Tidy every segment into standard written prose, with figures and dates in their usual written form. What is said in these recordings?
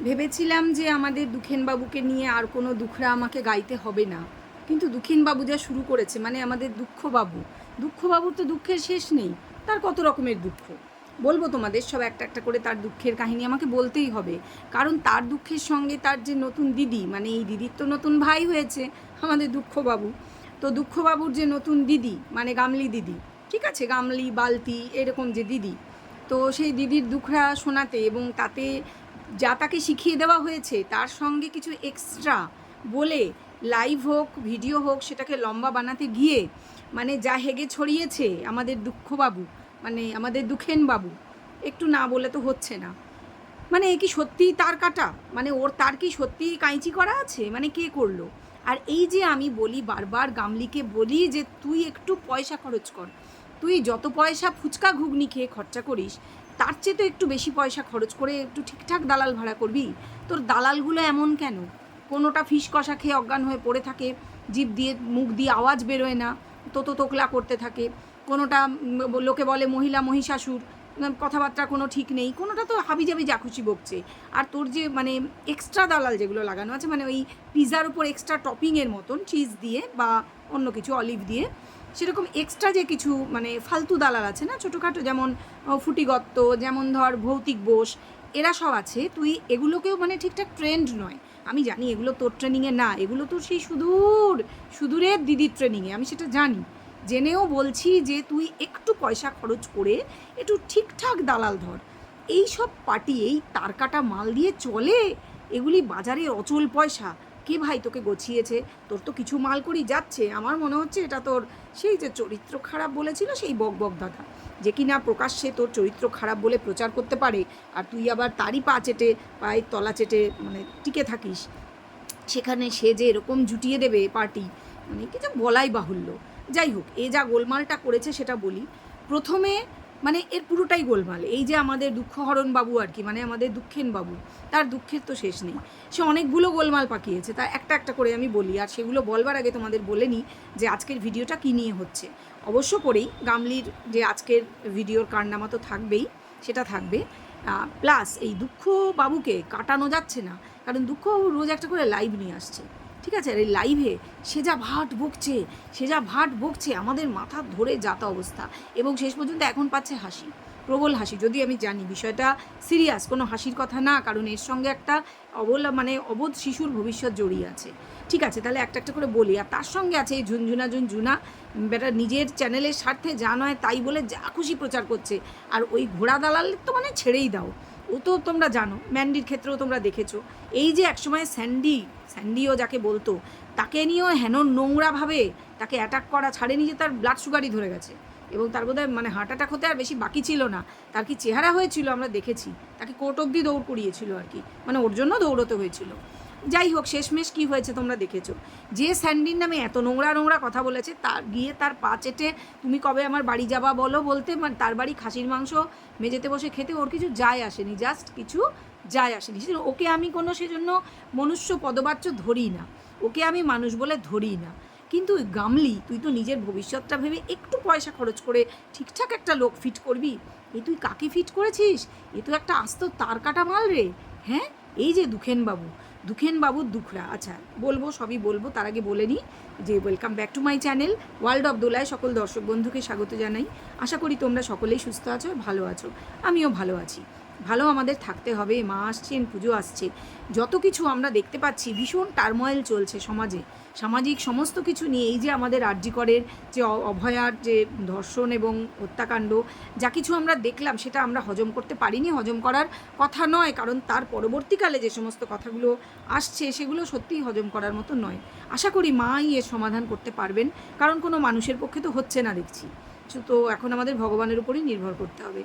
ভেবেছিলাম যে আমাদের দুখেনবাবুকে নিয়ে আর কোনো দুখরা আমাকে গাইতে হবে না, কিন্তু দুখেনবাবু যা শুরু করেছে, মানে আমাদের দুঃখবাবুর তো দুঃখের শেষ নেই। তার কত রকমের দুঃখ বলবো তোমাদের, সব একটা একটা করে তার দুঃখের কাহিনী আমাকে বলতেই হবে। কারণ তার দুঃখের সঙ্গে তার যে নতুন দিদি, মানে এই দিদির তো নতুন ভাই হয়েছে আমাদের দুঃখবাবু। তো দুঃখবাবুর যে নতুন দিদি, মানে গামলি দিদি, ঠিক আছে, গামলি বালতি এরকম যে দিদি, তো সেই দিদির দুঃখরা শোনাতে এবং তাতে যা তাকে শিখিয়ে দেওয়া হয়েছে তার সঙ্গে কিছু এক্সট্রা বলে, লাইভ হোক ভিডিও হোক, সেটাকে লম্বা বানাতে গিয়ে মানে যা হেগে ছড়িয়েছে আমাদের দুঃখবাবু, মানে আমাদের দুখেনবাবু, একটু না বলে তো হচ্ছে না। মানে এ কি সত্যিই তার কাটা, মানে ওর তার কি সত্যিই কাঁচি করা আছে, মানে কে করলো? আর এই যে আমি বলি বারবার গামলিকে বলি যে তুই একটু পয়সা খরচ কর, তুই যত পয়সা ফুচকা ঘুগনি খেয়ে খরচা করিস তার চেয়ে তো একটু বেশি পয়সা খরচ করে একটু ঠিকঠাক দালাল ভাড়া করবি। তোর দালালগুলো এমন কেন? কোনোটা ফিস কষা খেয়ে অজ্ঞান হয়ে পড়ে থাকে, জিভ দিয়ে মুখ দিয়ে আওয়াজ বেরোয় না, তোতলা করতে থাকে। কোনোটা লোকে বলে মহিলা মহিষাসুর, কথাবার্তা কোনো ঠিক নেই, কোনোটা তো হাবিজাবি যা খুশি বকছে। আর তোর যে মানে এক্সট্রা দালাল যেগুলো লাগানো আছে, মানে ওই পিৎজার উপর এক্সট্রা টপিংয়ের মতন চিজ দিয়ে বা অন্য কিছু অলিভ দিয়ে, সেরকম এক্সট্রা যে কিছু মানে ফালতু দালাল আছে না ছোটোখাটো, যেমন ফুটিগত্ত, যেমন ধর ভৌতিক বোস, এরা সব আছে। তুই এগুলোকেও মানে ঠিকঠাক ট্রেন্ড নয়, আমি জানি এগুলো তোর ট্রেনিংয়ে না, এগুলো তো সেই সুদূরের দিদির ট্রেনিংয়ে, আমি সেটা জানি। জেনেও বলছি যে তুই একটু পয়সা খরচ করে একটু ঠিকঠাক দালাল ধর। এই সব পার্টি এই তার কাটা মাল দিয়ে চলে, এগুলি বাজারে অচল পয়সা। কে ভাই তোকে গছিয়েছে? তোর তো কিছু মাল করি যাচ্ছে, আমার মনে হচ্ছে এটা তোর সেই যে চরিত্র খারাপ বলেছিল সেই বক দাদা, যে কিনা প্রকাশ্যে তোর চরিত্র খারাপ বলে প্রচার করতে পারে, আর তুই আবার তারই পা চেটে, পায়ের তলা চেটে মানে টিকে থাকিস। সেখানে সে যে এরকম জুটিয়ে দেবে পার্টি, মানে কিছু বলাই বাহুল্য। যাই হোক, এ যা গোলমালটা করেছে সেটা বলি। প্রথমে মানে এর পুরোটাই গোলমাল, এই যে আমাদের দুঃখহরণ বাবু আর কি, মানে আমাদের দুঃখেন বাবু, তার দুঃখের তো শেষ নেই। সে অনেকগুলো গোলমাল পাকিয়েছে, তা একটা একটা করে আমি বলি। আর সেগুলো বলবার আগে তোমাদের বলে নিই যে আজকের ভিডিওটা কী নিয়ে হচ্ছে। অবশ্য করেই গামলির যে আজকের ভিডিওর কারনামা তো থাকবেই, সেটা থাকবে। প্লাস এই দুঃখ বাবুকে কাটানো যাচ্ছে না, কারণ দুঃখবাবু রোজ একটা করে লাইভ নিয়ে আসছে, ঠিক আছে? আর এই লাইভে সে যা ভাট বকছে আমাদের মাথা ধরে যাতা অবস্থা, এবং শেষ পর্যন্ত এখন পাচ্ছে হাসি, প্রবল হাসি। যদি আমি জানি বিষয়টা সিরিয়াস, কোনো হাসির কথা না, কারণ এর সঙ্গে একটা অবোধ শিশুর ভবিষ্যৎ জড়িয়ে আছে। ঠিক আছে, তাহলে একটা একটা করে বলি। আর তার সঙ্গে আছে এই ঝুনঝুনা বেটা নিজের চ্যানেলের স্বার্থে যা নয় তাই বলে যা খুশি প্রচার করছে। আর ওই ঘোড়া দালাল তো মানে ছেড়েই দাও, ও তো তোমরা জানো, ম্যান্ডির ক্ষেত্রেও তোমরা দেখেছো। এই যে একসময় স্যান্ডিও যাকে বলতো, তাকে নিয়েও হেন নোংরাভাবে তাকে অ্যাটাক করা ছাড়েনি, যে তার ব্লাড সুগারই ধরে গেছে, এবং তার বোধহয় মানে হার্ট অ্যাটাক হতে আর বেশি বাকি ছিল না। তার কি চেহারা হয়েছিল আমরা দেখেছি, তাকে কোর্ট অবধি দৌড় করিয়েছিল আর কি, মানে ওর জন্য দৌড়তে হয়েছিল। যাই হোক, শেষমেশ কী হয়েছে তোমরা দেখেছো। যে স্যান্ডির নামে এত নোংরা কথা বলেছে, তার গিয়ে তার পা চেটে তুমি কবে আমার বাড়ি যাবা বলো বলতে, মানে তার বাড়ি খাসির মাংস মেঝেতে বসে খেতে ওর কিছু যায় আসেনি, জাস্ট কিছু যায় আসেনি। ওকে আমি কোনো সেজন্য মনুষ্য পদবাচ্য ধরি না, ওকে আমি মানুষ বলে ধরি না। কিন্তু গামলি, তুই তো নিজের ভবিষ্যৎটা ভেবে একটু পয়সা খরচ করে ঠিকঠাক একটা লোক ফিট করবি, তুই কাকে ফিট করেছিস? তো একটা আস্ত তার কাটা মাল রে। হ্যাঁ, এই যে দুখেনবাবুর দুখরা, আচ্ছা বলবো, সবই বলবো। তার আগে বলে নিই যে welcome back to my channel world of দোলায় সকল দর্শক বন্ধুকে স্বাগত জানাই। আশা করি তোমরা সকলেই সুস্থ আছো, ভালো আছো, আমিও ভালো আছি। ভালো আমাদের থাকতে হবে, মা আসছেন, পুজো আসছে, যত কিছু আমরা দেখতে পাচ্ছি ভীষণ টার্ময়েল চলছে সমাজে, সামাজিক সমস্ত কিছু নিয়ে। এই যে আমাদের আরজিকরের যে অভয়ার যে ধর্ষণ এবং হত্যাকাণ্ড, যা কিছু আমরা দেখলাম সেটা আমরা হজম করতে পারিনি, হজম করার কথা নয়, কারণ তার পরবর্তীকালে যে সমস্ত কথাগুলো আসছে সেগুলো সত্যিই হজম করার মতো নয়। আশা করি মাই এর সমাধান করতে পারবেন, কারণ কোনো মানুষের পক্ষে তো হচ্ছে না দেখছি। তো এখন আমাদের ভগবানের উপরই নির্ভর করতে হবে।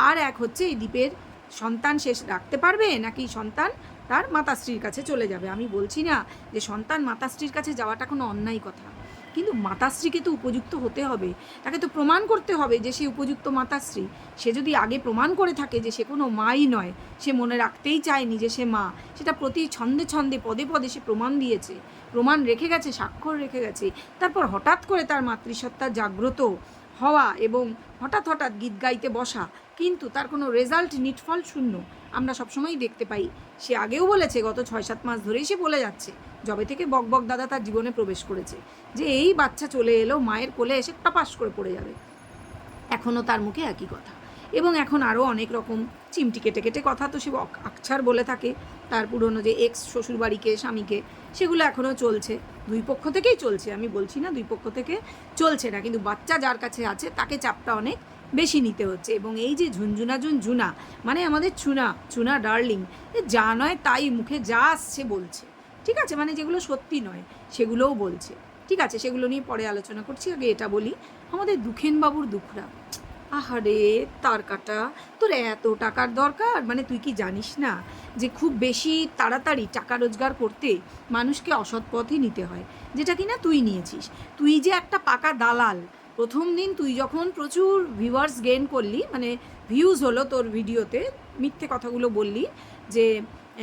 আর এক হচ্ছে, এই দ্বীপের সন্তান শেষ রাখতে পারবে নাকি সন্তান তার মাতাশ্রীর কাছে চলে যাবে। আমি বলছি না যে সন্তান মাতাশ্রীর কাছে যাওয়াটা কোনো অন্যায় কথা, কিন্তু মাতাশ্রীকে তো উপযুক্ত হতে হবে, তাকে তো প্রমাণ করতে হবে যে সে উপযুক্ত মাতাশ্রী। সে যদি আগে প্রমাণ করে থাকে যে সে কোনো মাই নয়, সে মনে রাখতেই চায়নি যে সে মা, সেটা প্রতি ছন্দে পদে সে প্রমাণ দিয়েছে, প্রমাণ রেখে গেছে, স্বাক্ষর রেখে গেছে, তারপর হঠাৎ করে তার মাতৃসত্তা জাগ্রত হওয়া এবং হঠাৎ হঠাৎ গীত গাইতে বসা, কিন্তু তার কোনো রেজাল্ট নিটফল শূন্য আমরা সবসময়ই দেখতে পাই। সে আগেও বলেছে, গত 6-7 মাস ধরেই সে বলে যাচ্ছে, যবে থেকে বক দাদা তার জীবনে প্রবেশ করেছে, যে এই বাচ্চা চলে এলো মায়ের কোলে এসে টপাস করে পড়ে যাবে। এখনও তার মুখে একই কথা, এবং এখন আরও অনেক রকম চিমটি কেটে কেটে কথা তো সে আকছার বলে থাকে তার পুরনো যে এক্স শ্বশুরবাড়িকে, স্বামীকে, সেগুলো এখনও চলছে, দুই পক্ষ থেকেই চলছে, আমি বলছি না দুই পক্ষ থেকে চলছে না, কিন্তু বাচ্চা যার কাছে আছে তাকে চাপটা অনেক বেশি নিতে হচ্ছে। এবং এই যে ঝুনঝুনা মানে আমাদের চুনা ডার্লিং, যা নয় তাই মুখে যা আসছে বলছে, ঠিক আছে, মানে যেগুলো সত্যি নয় সেগুলোও বলছে, ঠিক আছে, সেগুলো নিয়ে পরে আলোচনা করছি। আগে এটা বলি, আমাদের দুখেনবাবুর দুখরা, আহারে তার কাটা, তোর এত টাকার দরকার, মানে তুই কি জানিস না যে খুব বেশি তাড়াতাড়ি টাকা রোজগার করতে মানুষকে অসৎ পথে নিতে হয়, যেটা কিনা তুই নিয়েছিস। তুই যে একটা পাকা দালাল, প্রথম দিন তুই যখন প্রচুর ভিউয়ার্স গেইন করলি, মানে ভিউজ হলো তোর ভিডিওতে, মিথ্যে কথাগুলো বললি যে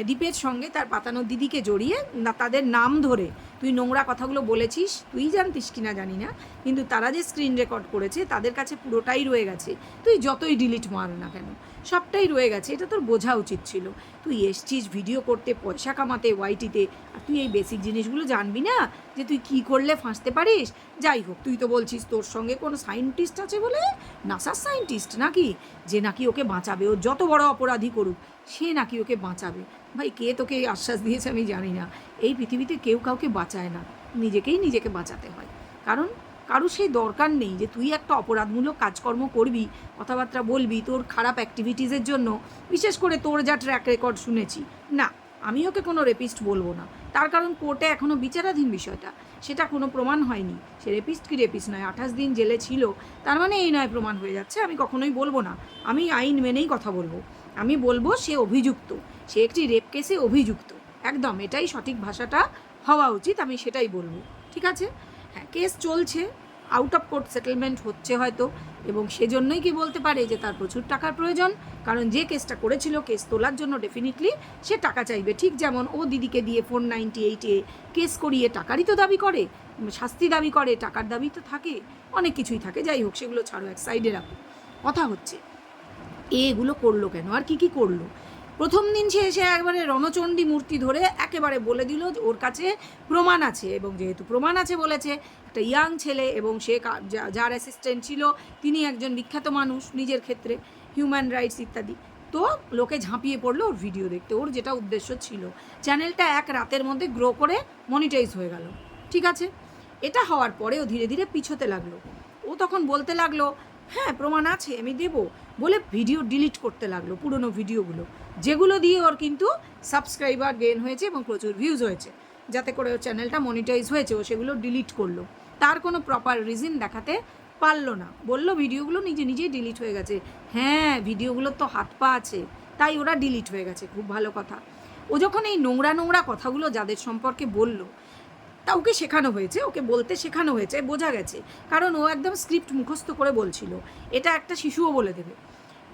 দীপের সঙ্গে তার পাতানোর দিদিকে জড়িয়ে না, তাদের নাম ধরে তুই নোংরা কথাগুলো বলেছিস, তুই জানতিস কি না জানি না, কিন্তু তারা যে স্ক্রিন রেকর্ড করেছে তাদের কাছে পুরোটাই রয়ে গেছে, তুই যতই ডিলিট মার না কেন সবটাই রয়ে গেছে, এটা তোর বোঝা উচিত ছিল। তুই এসছিস ভিডিও করতে, পয়সা কামাতে ওয়াইটিতে, আর তুই এই বেসিক জিনিসগুলো জানবি না যে তুই কি করলে ফাঁসতে পারিস। যাই হোক, তুই তো বলছিস তোর সঙ্গে কোনো সায়েন্টিস্ট আছে বলে, নাসার সায়েন্টিস্ট নাকি, যে নাকি ওকে বাঁচাবে, ও যত বড় অপরাধী করুক সে নাকি ওকে বাঁচাবে। ভাই, কে তোকে আশ্বাস দিয়েছে আমি জানি না, এই পৃথিবীতে কেউ কাউকে বাঁচায় না, নিজেকে বাঁচাতে হয়। কারণ কারো সেই দরকার নেই যে তুই একটা অপরাধমূলক কাজকর্ম করবি, কথাবার্তা বলবি তোর খারাপ অ্যাক্টিভিটিসের জন্য। বিশেষ করে তোর যা ট্র্যাক রেকর্ড শুনেছি, না আমি ওকে কোনো রেপিস্ট বলবো না, তার কারণ কোর্টে এখনও বিচারাধীন বিষয়টা, সেটা কোনো প্রমাণ হয়নি, সে রেপিস্ট কি রেপিস্ট নয়, 28 দিন জেলে ছিল, তার মানে এই নয় প্রমাণ হয়ে যাচ্ছে। আমি কখনোই বলবো না, আমি আইন মেনেই কথা বলবো, আমি বলবো সে অভিযুক্ত, সে একটি রেপ কেসে অভিযুক্ত, একদম এটাই সঠিক ভাষাটা হওয়া উচিত, আমি সেটাই বলবো, ঠিক আছে। হ্যাঁ, কেস চলছে, আউট অফ কোর্ট সেটেলমেন্ট হচ্ছে হয়তো, এবং সেজন্যই কি বলতে পারে যে তার প্রচুর টাকার প্রয়োজন, কারণ যে কেসটা করেছিল কেস তোলার জন্য ডেফিনেটলি সে টাকা চাইবে, ঠিক যেমন ও দিদিকে দিয়ে 498-এ কেস করিয়ে টাকারই তো দাবি করে, শাস্তি দাবি করে, টাকার দাবি তো থাকে, অনেক কিছুই থাকে। যাই হোক, সেগুলো ছাড়ো, এক সাইডে রাখো। কথা হচ্ছে এগুলো করলো কেন, আর কি করলো। প্রথম দিন সে এসে একবারে রণচণ্ডী মূর্তি ধরে একেবারে বলে দিল যে ওর কাছে প্রমাণ আছে, এবং যেহেতু প্রমাণ আছে বলেছে, একটা ইয়াং ছেলে, এবং সে যার অ্যাসিস্ট্যান্ট ছিল তিনি একজন বিখ্যাত মানুষ নিজের ক্ষেত্রে, হিউম্যান রাইটস ইত্যাদি, তো লোকে ঝাঁপিয়ে পড়লো ওর ভিডিও দেখতে, ওর যেটা উদ্দেশ্য ছিল চ্যানেলটা এক রাতের মধ্যে গ্রো করে মনিটাইজ হয়ে গেল, ঠিক আছে। এটা হওয়ার পরেও ধীরে ধীরে পিছোতে লাগলো, ও তখন বলতে লাগলো হ্যাঁ প্রমাণ আছে আমি দেবো, বলে ভিডিও ডিলিট করতে লাগলো, পুরনো ভিডিওগুলো, যেগুলো দিয়ে ওর কিন্তু সাবস্ক্রাইবার গেইন হয়েছে এবং প্রচুর ভিউজ হয়েছে, যাতে করে ওর চ্যানেলটা মনিটাইজ হয়েছে, ও সেগুলো ডিলিট করলো। তার কোনো প্রপার রিজন দেখাতে পারলো না, বললো ভিডিওগুলো নিজেই ডিলিট হয়ে গেছে। হ্যাঁ, ভিডিওগুলোর তো হাত পা আছে, তাই ওরা ডিলিট হয়ে গেছে, খুব ভালো কথা। ও যখন এই নোংরা কথাগুলো যাদের সম্পর্কে বললো, তা ওকে শেখানো হয়েছে, ওকে বলতে শেখানো হয়েছে, বোঝা গেছে, কারণ ও একদম স্ক্রিপ্ট মুখস্থ করে বলছিল, এটা একটা শিশুও বলে দেবে।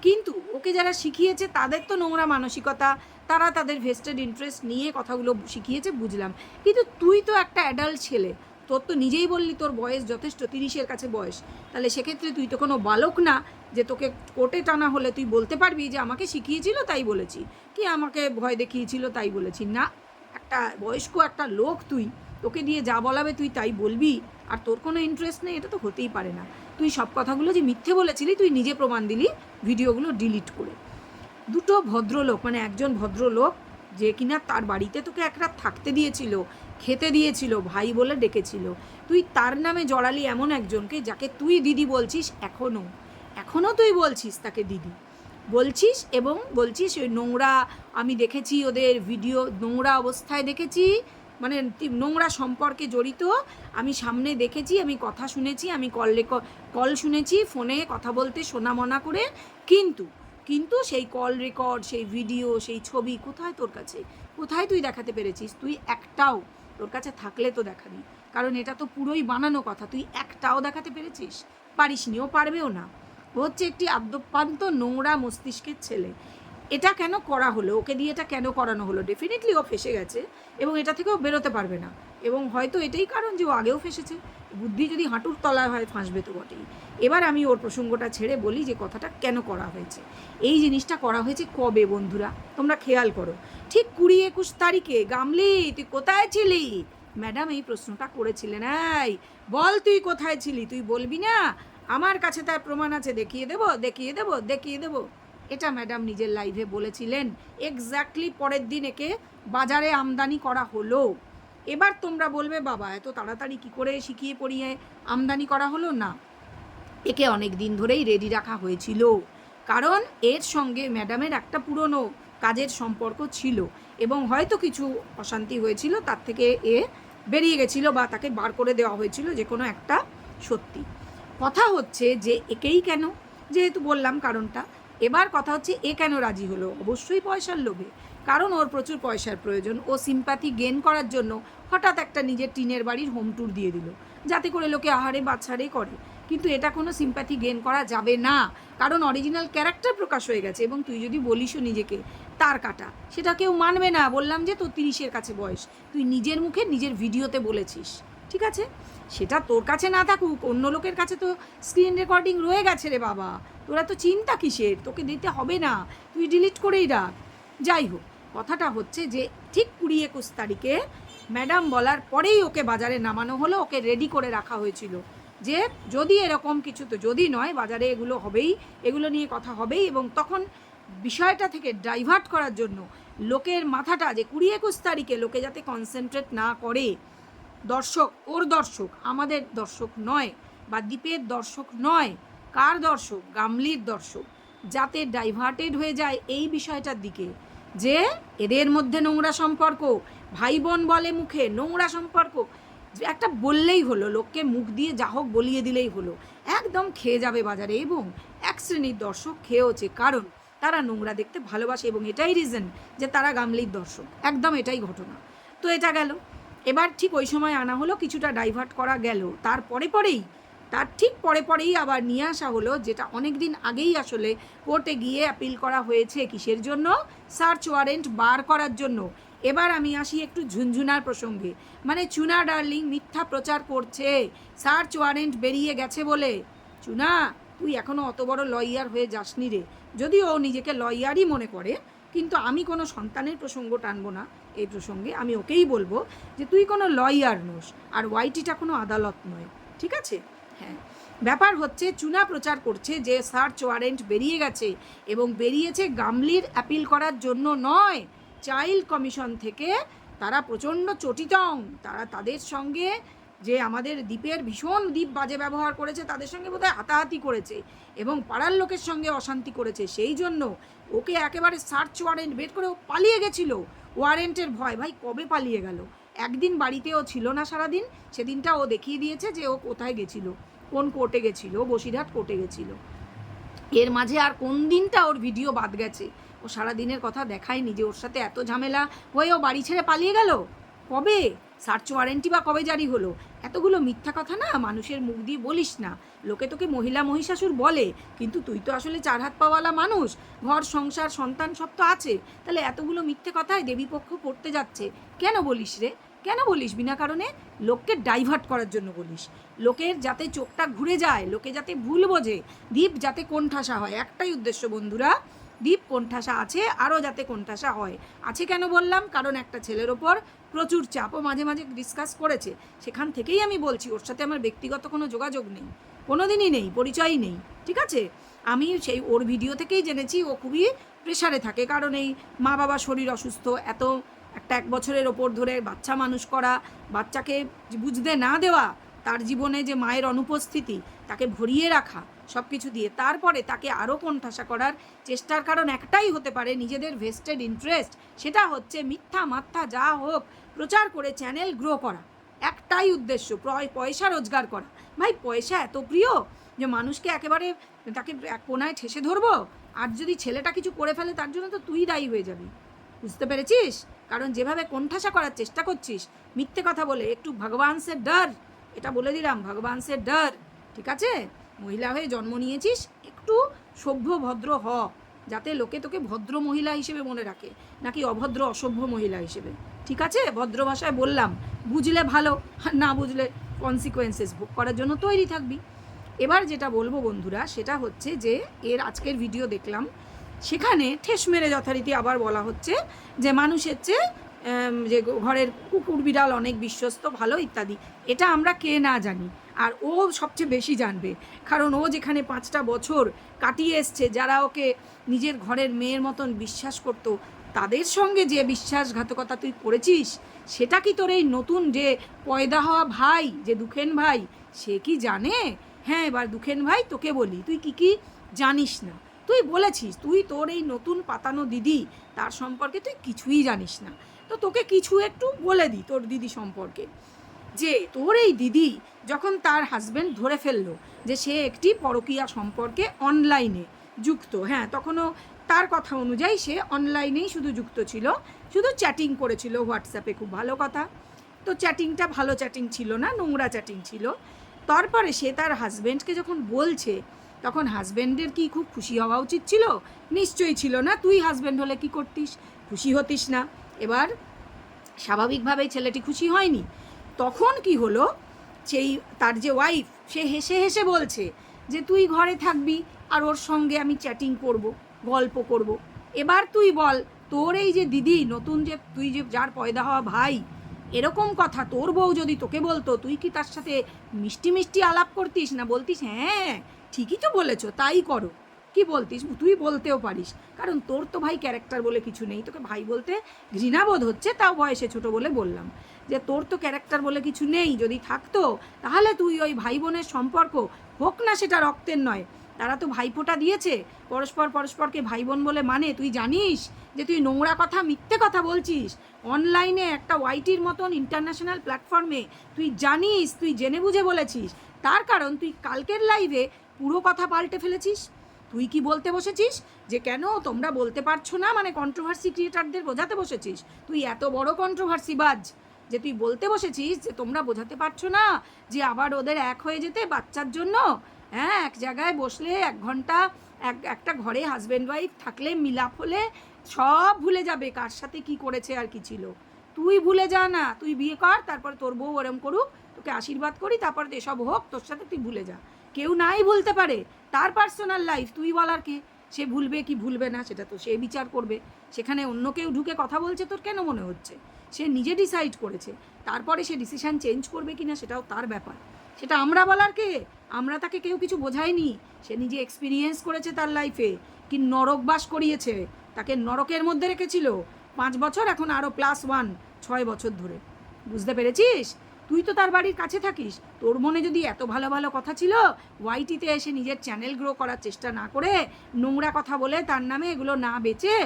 কিন্তু ওকে যারা শিখিয়েছে তাদের তো নোংরা মানসিকতা, তারা তাদের ভেস্টেড ইন্টারেস্ট নিয়ে কথাগুলো শিখিয়েছে, বুঝলাম, কিন্তু তুই তো একটা অ্যাডাল্ট ছেলে, তোর তো নিজেই বললি তোর বয়স যথেষ্ট, 30-এর কাছে বয়স, তাহলে সেক্ষেত্রে তুই তো কোনো বালক না যে তোকে কোর্টে টানা হলে তুই বলতে পারবি যে আমাকে শিখিয়েছিল তাই বলেছি, কি আমাকে ভয় দেখিয়েছিল তাই বলেছি না। একটা বয়স্ক একটা লোক তুই, তোকে দিয়ে যা বলাবে তুই তাই বলবি, আর তোর কোনো ইন্টারেস্ট নেই, এটা তো হতেই পারে না। তুই সব কথাগুলো যে মিথ্যে বলেছিলি তুই নিজে প্রমাণ দিলি ভিডিওগুলো ডিলিট করে। দুটো ভদ্রলোক, মানে একজন ভদ্রলোক যে কিনা তার বাড়িতে তোকে এক রাত থাকতে দিয়েছিল, খেতে দিয়েছিল, ভাই বলে ডেকেছিল, তুই তার নামে জড়ালি এমন একজনকে যাকে তুই দিদি বলছিস, এখনও তুই বলছিস তাকে দিদি বলছিস, এবং বলছিস ওই নোংরা, আমি দেখেছি ওদের ভিডিও, নোংরা অবস্থায় দেখেছি, মানে নোংরা সম্পর্কে জড়িত, আমি সামনে দেখেছি, আমি কথা শুনেছি, আমি কল শুনেছি, ফোনে কথা বলতে শোনামনা করে, কিন্তু সেই কল রেকর্ড, সেই ভিডিও, সেই ছবি কোথায় তোর কাছে, কোথায় তুই দেখাতে পেরেছিস? তুই একটাও, তোর কাছে থাকলে তো দেখাবি, কারণ এটা তো পুরোই বানানো কথা, তুই একটাও দেখাতে পেরেছিস? পারিসনি, ও পারবেও না, ও হচ্ছে একটি আদ্যপান্ত নোংরা মস্তিষ্কের ছেলে। এটা কেন করা হলো, ওকে দিয়ে এটা কেন করানো হলো? ডেফিনেটলি ও ফেসে গেছে এবং এটা থেকেও বেরোতে পারবে না, এবং হয়তো এটাই কারণ যে ও আগেও ফেসেছে, বুদ্ধি যদি হাঁটুর তলায় হয় ফাঁসবে তো বটেই। এবার আমি ওর প্রসঙ্গটা ছেড়ে বলি যে কথাটা কেন করা হয়েছে। এই জিনিসটা করা হয়েছে কবে বন্ধুরা, তোমরা খেয়াল করো। ঠিক 20-21 তারিখে, গামলি তুই কোথায় ছিলি? ম্যাডাম এই প্রশ্নটা করেছিলেন, এই বল তুই কোথায় ছিলি, তুই বলবি না? আমার কাছে তার প্রমাণ আছে, দেখিয়ে দেবো দেখিয়ে দেবো দেখিয়ে দেবো। এটা ম্যাডাম নিজের লাইভে বলেছিলেন। এক্স্যাক্টলি পরের দিন একে বাজারে আমদানি করা হলো। এবার তোমরা বলবে বাবা এত তাড়াতাড়ি কি করে শিখিয়ে পড়িয়ে আমদানি করা হলো? না, একে অনেক দিন ধরেই রেডি রাখা হয়েছিল, কারণ এর সঙ্গে ম্যাডামের একটা পুরনো কাজের সম্পর্ক ছিল এবং হয়তো কিছু অশান্তি হয়েছিল, তার থেকে এ বেরিয়ে গেছিল বা তাকে বার করে দেওয়া হয়েছিল, যে কোনো একটা সত্যি। কথা হচ্ছে যে একেই কেন, যেহেতু বললাম কারণটা, এবার কথা হচ্ছে এ কেন রাজি হলো? অবশ্যই পয়সার লোভে, কারণ ওর প্রচুর পয়সার প্রয়োজন। ও সিম্প্যাথি গেন করার জন্য হঠাৎ একটা নিজের টিনের বাড়ির হোম ট্যুর দিয়ে দিল, যাতে করে লোকে আহারে বাছারে করে। কিন্তু এটা কোনো সিম্প্যাথি গেন করা যাবে না, কারণ অরিজিনাল ক্যারেক্টার প্রকাশ হয়ে গেছে। এবং তুই যদি বলিসও নিজেকে তার কাটা, সেটা কেউ মানবে না। বললাম যে তোর 30-এর কাছে বয়স, তুই নিজের মুখে নিজের ভিডিওতে বলেছিস, ঠিক আছে? সেটা তোর কাছে না থাকুক, অন্য লোকের কাছে তো স্ক্রিন রেকর্ডিং রয়ে গেছে রে বাবা। তোরা তো চিন্তা কিসের, তোকে দিতে হবে না, তুই ডিলিট করেই রাখ। যাই হোক, কথাটা হচ্ছে যে ঠিক 20-21 তারিখে ম্যাডাম বলার পরেই ওকে বাজারে নামানো হলো, ওকে রেডি করে রাখা হয়েছিল যে যদি এরকম কিছু, তো যদি নয়, বাজারে এগুলো হবেই, এগুলো নিয়ে কথা হবেই। এবং তখন বিষয়টা থেকে ডাইভার্ট করার জন্য লোকের মাথাটা, যে 20-21 তারিখে লোকে যাতে কনসেন্ট্রেট না করে, দর্শক ওর দর্শক, আমাদের দর্শক নয়, বা দ্বীপের দর্শক নয়, কার দর্শক? গামলির দর্শক, যাতে ডাইভার্টেড হয়ে যায় এই বিষয়টার দিকে, যে এদের মধ্যে নোংরা সম্পর্ক, ভাই বোন বলে মুখে নোংরা সম্পর্ক, একটা বললেই হলো, লোককে মুখ দিয়ে যা হোক বলিয়ে দিলেই হলো, একদম খেয়ে যাবে বাজারে। এবং এক শ্রেণীর দর্শক খেয়েওছে, কারণ তারা নোংরা দেখতে ভালোবাসে এবং এটাই রিজন যে তারা গামলির দর্শক, একদম এটাই ঘটনা। তো এটা গেল। এবার ঠিক ওই সময় আনা হলো, কিছুটা ডাইভার্ট করা গেল, তার ঠিক পরে পরেই আবার নিয়ে আসা হলো, যেটা অনেক দিন আগেই আসলে কোর্টে গিয়ে অ্যাপিল করা হয়েছে। কিসের জন্য? সার্চ ওয়ারেন্ট বার করার জন্য। এবার আমি আসি একটু ঝুনঝুনার প্রসঙ্গে, মানে চুনা ডার্লিং মিথ্যা প্রচার করছে সার্চ ওয়ারেন্ট বেরিয়ে গেছে বলে। চুনা, তুই এখনও অত বড় লয়ার হয়ে যাসনি রে, যদিও ও নিজেকে লয়ারই মনে করে, কিন্তু আমি কোনো সন্তানের প্রসঙ্গ টানবো না এই প্রসঙ্গে। আমি ওকেই বলবো যে তুই কোনো লয়ার নোস, আর ওয়াইটিটা কোনো আদালত নয়, ঠিক আছে? হ্যাঁ, ব্যাপার হচ্ছে চুনা প্রচার করছে যে সার্চ ওয়ারেন্ট বেরিয়ে গেছে, এবং বেরিয়েছে গামলির অ্যাপিল করার জন্য নয়, চাইল্ড কমিশন থেকে। তারা প্রচণ্ড চটিতং, তারা তাদের সঙ্গে, যে আমাদের দ্বীপের ভীষণ দ্বীপ বাজে ব্যবহার করেছে, তাদের সঙ্গে বোধহয় হাতাহাতি করেছে এবং পাড়ার লোকের সঙ্গে অশান্তি করেছে, সেই জন্য ওকে একেবারে সার্চ ওয়ারেন্ট বের করে ও পালিয়ে গেছিল ওয়ারেন্টের ভয়। ভাই কবে পালিয়ে গেল? একদিন বাড়িতেও ছিল না সারাদিন, সেদিনটা ও দেখিয়ে দিয়েছে যে ও কোথায় গেছিল, কোন কোর্টে গেছিল, বসিরহাট কোর্টে গেছিল। এর মাঝে আর কোন দিনটা ওর ভিডিও বাদ গেছে? ও সারাদিনের কথা দেখায়নি যে ওর সাথে এত ঝামেলা হয়ে ও বাড়ি ছেড়ে পালিয়ে গেল। কবে সার্চ ওয়ারেন্টই বা কবে জারি হলো? এতগুলো মিথ্যা কথা না মানুষের মুখ দিয়ে বলিস না। লোকে তোকে মহিলা মহিষাসুর বলে, কিন্তু তুই তো আসলে 4 হাত পাওয়ালা মানুষ, ঘর সংসার সন্তান সব তো আছে। তাহলে এতগুলো মিথ্যে কথায় দেবীপক্ষ পড়তে যাচ্ছে কেন বলিস রে? কেন বলিস বিনা কারণে? লোককে ডাইভার্ট করার জন্য বলিস, লোকের যাতে চোখটা ঘুরে যায়, লোকে যাতে ভুল বোঝে, দ্বীপ যাতে কোণঠাসা হয়। একটাই উদ্দেশ্য বন্ধুরা, দ্বীপ কোণঠাসা আছে, আরও যাতে কোণঠাসা হয়। আছে কেন বললাম? কারণ একটা ছেলের ওপর প্রচুর চাপ, ও মাঝে মাঝে ডিসকাস করেছে, সেখান থেকেই আমি বলছি। ওর সাথে আমার ব্যক্তিগত কোনো যোগাযোগ নেই, কোনো দিনই নেই, পরিচয়ই নেই, ঠিক আছে? আমি সেই ওর ভিডিও থেকেই জেনেছি ও খুবই প্রেশারে থাকে, কারণ এই মা বাবা শরীর অসুস্থ, এত একটা 1 বছরের ওপর ধরে বাচ্চা মানুষ করা, বাচ্চাকে বুঝতে না দেওয়া, তার জীবনে যে মায়ের অনুপস্থিতি, তাকে ভরিয়ে রাখা সব কিছু দিয়ে, তারপরে তাকে আরও কোণঠাসা করার চেষ্টার কারণ একটাই হতে পারে, নিজেদের ভেস্টেড ইন্টারেস্ট। সেটা হচ্ছে মিথ্যা মাথা যা হোক প্রচার করে চ্যানেল গ্রো করা, একটাই উদ্দেশ্য, পয়সা রোজগার করা। ভাই পয়সা এত প্রিয় যে মানুষকে একেবারে তাকে এক কোনায় ঠেসে ধরবো, আর যদি ছেলেটা কিছু করে ফেলে তার জন্য তো তুই দায়ী হয়ে যাবি। বুঝতে পেরেছিস? কারণ যেভাবে কোণঠাসা করার চেষ্টা করছিস মিথ্যে কথা বলে, একটু ভগবান সে ডর, এটা বলে দিলাম, ভগবান সে ডর, ঠিক আছে? মহিলা হয়ে জন্ম নিয়েছিস, একটু সভ্য ভদ্র হ, যাতে লোকে তোকে ভদ্র মহিলা হিসেবে মনে রাখে, নাকি অভদ্র অসভ্য মহিলা হিসেবে, ঠিক আছে? ভদ্র ভাষায় বললাম, বুঝলে ভালো, আর না বুঝলে কনসিকোয়েন্সেস ভোগ করার জন্য তৈরি থাকবি। এবার যেটা বলবো বন্ধুরা, সেটা হচ্ছে যে এর আজকের ভিডিও দেখলাম, সেখানে ঠেস মেরে যথারীতি আবার বলা হচ্ছে যে মানুষের চেয়ে যে ঘরের কুকুর বিড়াল অনেক বিশ্বস্ত, ভালো ইত্যাদি। এটা আমরা কে না জানি, আর ও সবচেয়ে বেশি জানবে, কারণ ও যেখানে 5টা বছর কাটিয়ে এসছে, যারা ওকে নিজের ঘরের মেয়ের মতন বিশ্বাস করতো, তাদের সঙ্গে যে বিশ্বাসঘাতকতা তুই করেছিস, সেটা কি তোর এই নতুন যে পয়দা হওয়া ভাই, যে দুখেন ভাই, সে কি জানে? হ্যাঁ, এবার দুখেন ভাই তোকে বলি, তুই কি জানিস না। তুই বলেছিস তুই তোর এই নতুন পাতানো দিদি, তার সম্পর্কে তুই কিছুই জানিস না। তো তোকে কিছু একটু বলে দিই তোর দিদি সম্পর্কে, যে তোর এই দিদি যখন তার হাজব্যান্ড ধরে ফেললো যে সে একটি পরকীয়া সম্পর্কে অনলাইনে যুক্ত, হ্যাঁ তখনও তার কথা অনুযায়ী সে অনলাইনেই শুধু যুক্ত ছিল, শুধু চ্যাটিং করেছিল হোয়াটসঅ্যাপে, খুব ভালো কথা। তো চ্যাটিংটা ভালো চ্যাটিং ছিল না, নোংরা চ্যাটিং ছিল। তারপরে সে তার হাজব্যান্ডকে যখন বলছে, তখন হাজব্যান্ডের কি খুব খুশি হওয়া উচিত ছিল? নিশ্চয়ই ছিল না। তুই হাজব্যান্ড হলে কি করতিস? খুশি হতিস না। এবার স্বাভাবিকভাবেই ছেলেটি খুশি হয়নি। তখন কি হলো, সেই তার যে ওয়াইফ, সে হেসে হেসে বলছে যে তুই ঘরে থাকবি আর ওর সঙ্গে আমি চ্যাটিং করব, গল্প করব। এবার তুই বল, তোর এই যে দিদি নতুন, যে তুই যে যার পয়দা হওয়া ভাই, এরকম কথা তোর বউ যদি তোকে বলতো, তুই কি তার সাথে মিষ্টি মিষ্টি আলাপ করতিস, না বলতিস হ্যাঁ ঠিকই তো বলেছো তাই করো? কি বলতিস? তুই বলতেও পারিস, কারণ তোর তো ভাই ক্যারেক্টার বলে কিছু নেই। তোকে ভাই বলতে ঘৃণাবোধ হচ্ছে, তাও বয়সে ছোট বলে বললাম, যে তোর তো ক্যারেক্টার বলে কিছু নেই। যদি থাকতো তাহলে তুই ওই ভাই বোনের সম্পর্ক, হোক না সেটা রক্তের নয়, তারা তো ভাইফোঁটা দিয়েছে, পরস্পরকে ভাই বোন বলে মানে। তুই জানিস যে তুই নোংরা কথা, মিথ্যে কথা বলছিস অনলাইনে, একটা ওয়াইটির মতন ইন্টারন্যাশনাল প্ল্যাটফর্মে। তুই জানিস, তুই জেনে বুঝে বলেছিস, তার কারণ তুই কালকের লাইভে পুরো কথা পাল্টে ফেলেছিস। তুই কি বলতে বসেছিস যে কেন তোমরা বলতে পারছো না, মানে কন্ট্রোভার্সি ক্রিয়েটারদের বোঝাতে বসেছিস। তুই এত বড় কন্ট্রোভার্সি বাজ যে তুই বলতে বসেছিস যে তোমরা বোঝাতে পারছো না যে আবার ওদের এক হয়ে যেতে বাচ্চার জন্য। হ্যাঁ, এক জায়গায় বসলে 1 ঘন্টা, একটা ঘরে হাজব্যান্ড ওয়াইফ থাকলে মিলাপ হলে সব ভুলে যাবে কার সাথে কি করেছে আর কি ছিল। তুই ভুলে যা না, তুই বিয়ে কর, তারপর তোর বউ ওরম করুক, তোকে আশীর্বাদ করি, তারপর এসব হোক তোর সাথে, তুই ভুলে যা। কেউ নাই ভুলতে পারে, তার পার্সোনাল লাইফ, তুই বলার কে? সে ভুলবে কি ভুলবে না সেটা তো সে বিচার করবে। সেখানে অন্য কেউ ঢুকে কথা বলছে তোর কেন মনে হচ্ছে? সে নিজে ডিসাইড করেছে, তারপরে সে ডিসিশান চেঞ্জ করবে কি না সেটাও তার ব্যাপার। সেটা আমরা বলার কে? আমরা তাকে কেউ কিছু বোঝায়নি। সে নিজে এক্সপিরিয়েন্স করেছে তার লাইফে, কি নরকবাস করিয়েছে, তাকে নরকের মধ্যে রেখেছিল 5 বছর, এখন আরও +1 6 বছর ধরে। বুঝতে পেরেছিস? তুই তো তার বাড়ির কাছে থাকিস, তোর মনে যদি এত ভালো ভালো কথা ছিল, ওয়াইটিতে এসে নিজের চ্যানেল গ্রো করার চেষ্টা না করে, নোংরা কথা বলে তার নামে এগুলো না বেচে,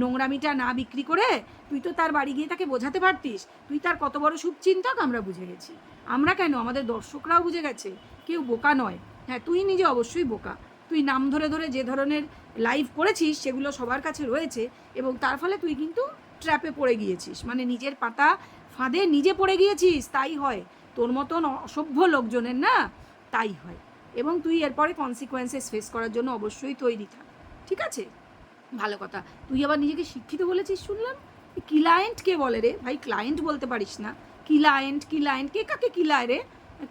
নোংরামিটা না বিক্রি করে, তুই তো তার বাড়ি গিয়ে তাকে বোঝাতে পারতিস। তুই তার কত বড় শুভচিন্তক আমরা বুঝে গেছি। আমরা কেন, আমাদের দর্শকরাও বুঝে গেছে, কেউ বোকা নয়। হ্যাঁ, তুই নিজে অবশ্যই বোকা। তুই নাম ধরে ধরে যে ধরনের লাইভ করেছিস সেগুলো সবার কাছে রয়েছে, এবং তার ফলে তুই কিন্তু ট্র্যাপে পড়ে গিয়েছিস, মানে নিজের পাতা ফাঁদে নিজে পড়ে গিয়েছিস। তাই হয়, তোর মতন অসভ্য লোকজনের না তাই হয়। এবং তুই এরপরে কনসিকোয়েন্সেস ফেস করার জন্য অবশ্যই তৈরি থাক, ঠিক আছে? ভালো কথা। তুই আবার নিজেকে শিক্ষিত বলেছিস শুনলাম। ক্লায়েন্ট কে বলে রে ভাই? ক্লায়েন্ট বলতে পারিস না। ক্লায়েন্ট কে কাকে কিলায় রে?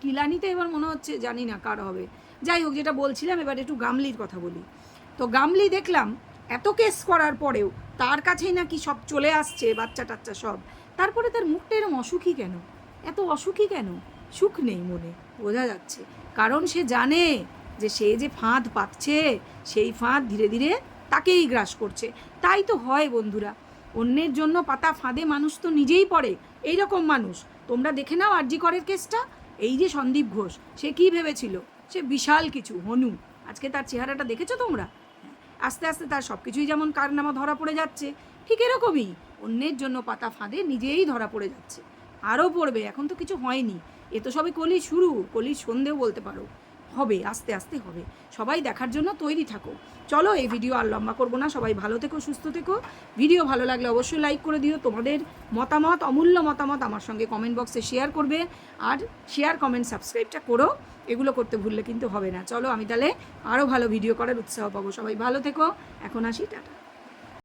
কিলানিতে এবার মনে হচ্ছে জানি না কার হবে। যাই হোক, যেটা বলছিলাম, এবার একটু গামলির কথা বলি। তো গামলি দেখলাম এত কেস করার পরেও তার কাছেই নাকি সব চলে আসছে, বাচ্চা টাচ্চা সব। তারপরে তার মুখটা এরম অসুখী কেন? এত অসুখী কেন? সুখ নেই মনে, বোঝা যাচ্ছে। কারণ সে জানে যে সে যে ফাঁদ পাচ্ছে, সেই ফাঁদ ধীরে ধীরে তাকেই গ্রাস করছে। তাই তো হয় বন্ধুরা, অন্যের জন্য পাতা ফাঁদে মানুষ তো নিজেই পড়ে। এই রকম মানুষ তোমরা দেখে নাও আর জি করের কেসটা। এই যে সন্দীপ ঘোষ, সে কি ভেবেছিল সে বিশাল কিছু হনু? আজকে তার চেহারাটা দেখেছো তোমরা? আস্তে আস্তে তার সব কিছুই যেমন কারনামা ধরা পড়ে যাচ্ছে, ঠিক এরকমই অন্যের জন্য পাতা ফাঁদে নিজেই ধরা পড়ে যাচ্ছে। আরও পড়বে, এখন তো কিছু হয়নি, এ তো সবে কলি শুরু, কলির সন্ধেও বলতে পারো। হবে, আস্তে আস্তে হবে। সবাই দেখার জন্য তৈরি থাকো। চলো, এই ভিডিও আর লম্বা করবো না। সবাই ভালো থেকো, সুস্থ থেকো। ভিডিও ভালো লাগলে অবশ্যই লাইক করে দিও। তোমাদের মতামত, অমূল্য মতামত আমার সঙ্গে কমেন্ট বক্সে শেয়ার করবে। আর শেয়ার, কমেন্ট, সাবস্ক্রাইবটা করো। এগুলো করতে ভুললে কিন্তু হবে না। চলো, আমি তাহলে আরও ভালো ভিডিও করার উৎসাহ পাবো। সবাই ভালো থেকো, এখন আসি, টাটা।